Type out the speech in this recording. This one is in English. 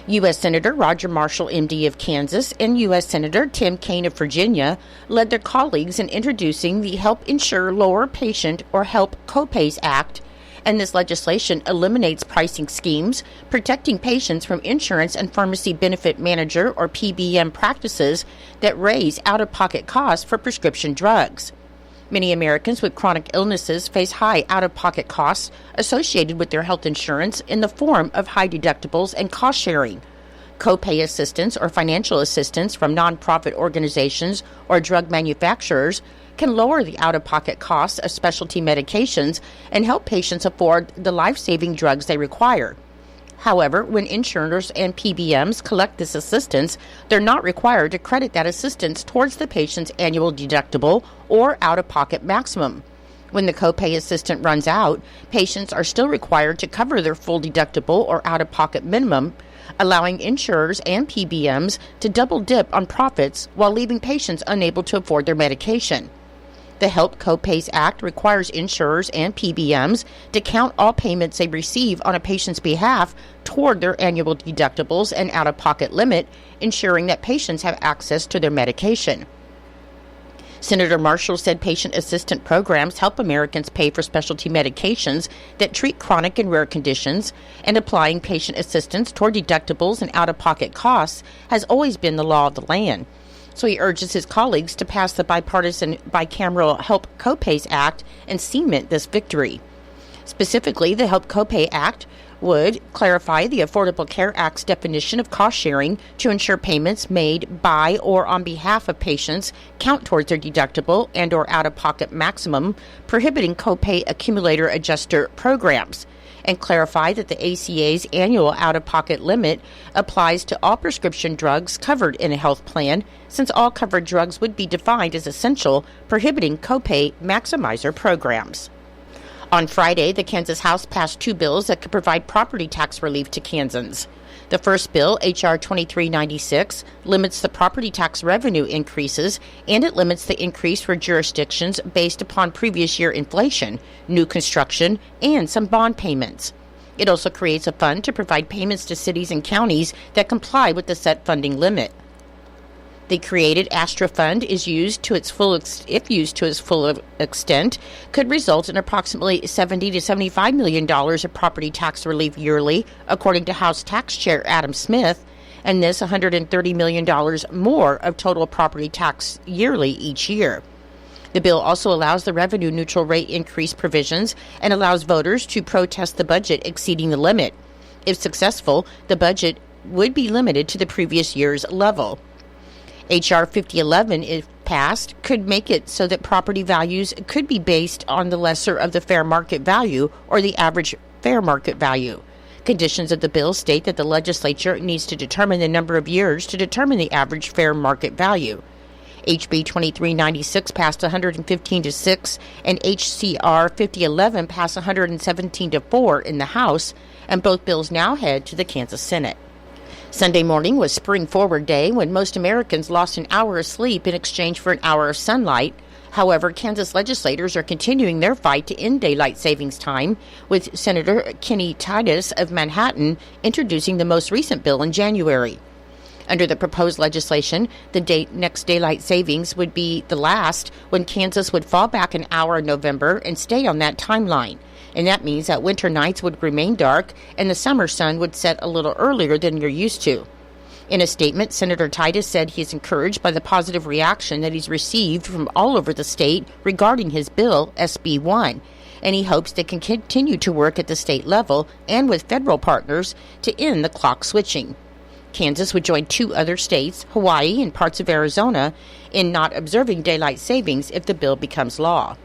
U.S. Senator Roger Marshall, MD of Kansas, and U.S. Senator Tim Kaine of Virginia led their colleagues in introducing the Help Insure Lower Patient or Help Copays Act, and this legislation eliminates pricing schemes protecting patients from insurance and pharmacy benefit manager or PBM practices that raise out-of-pocket costs for prescription drugs. Many Americans with chronic illnesses face high out-of-pocket costs associated with their health insurance in the form of high deductibles and cost sharing. Copay assistance or financial assistance from nonprofit organizations or drug manufacturers can lower the out-of-pocket costs of specialty medications and help patients afford the life-saving drugs they require. However, when insurers and PBMs collect this assistance, they're not required to credit that assistance towards the patient's annual deductible or out-of-pocket maximum. When the copay assistance runs out, patients are still required to cover their full deductible or out-of-pocket minimum, allowing insurers and PBMs to double dip on profits while leaving patients unable to afford their medication. The Help Copays Act requires insurers and PBMs to count all payments they receive on a patient's behalf toward their annual deductibles and out-of-pocket limit, ensuring that patients have access to their medication. Senator Marshall said patient assistance programs help Americans pay for specialty medications that treat chronic and rare conditions, and applying patient assistance toward deductibles and out-of-pocket costs has always been the law of the land. So he urges his colleagues to pass the bipartisan bicameral Help Copays Act and cement this victory. Specifically, the Help Copay Act would clarify the Affordable Care Act's definition of cost sharing to ensure payments made by or on behalf of patients count towards their deductible and or out-of-pocket maximum, prohibiting copay accumulator adjuster programs, and clarify that the ACA's annual out-of-pocket limit applies to all prescription drugs covered in a health plan, since all covered drugs would be defined as essential, prohibiting copay maximizer programs. On Friday, the Kansas House passed two bills that could provide property tax relief to Kansans. The first bill, H.R. 2396, limits the property tax revenue increases, and it limits the increase for jurisdictions based upon previous year inflation, new construction, and some bond payments. It also creates a fund to provide payments to cities and counties that comply with the set funding limit. The created Astra Fund if used to its full extent, could result in approximately $70 to $75 million of property tax relief yearly, according to House Tax Chair Adam Smith, and this $130 million more of total property tax yearly each year. The bill also allows the revenue-neutral rate increase provisions and allows voters to protest the budget exceeding the limit. If successful, the budget would be limited to the previous year's level. H.R. 5011, if passed, could make it so that property values could be based on the lesser of the fair market value or the average fair market value. Conditions of the bill state that the legislature needs to determine the number of years to determine the average fair market value. HB 2396 passed 115 to 6, and HCR 5011 passed 117 to 4 in the House, and both bills now head to the Kansas Senate. Sunday morning was Spring Forward Day, when most Americans lost an hour of sleep in exchange for an hour of sunlight. However, Kansas legislators are continuing their fight to end daylight savings time, with Senator Kenny Titus of Manhattan introducing the most recent bill in January. Under the proposed legislation, the next daylight savings would be the last when Kansas would fall back an hour in November and stay on that timeline. And that means that winter nights would remain dark and the summer sun would set a little earlier than you're used to. In a statement, Senator Titus said he is encouraged by the positive reaction that he's received from all over the state regarding his bill, SB 1, and he hopes they can continue to work at the state level and with federal partners to end the clock switching. Kansas would join two other states, Hawaii and parts of Arizona, in not observing daylight savings if the bill becomes law.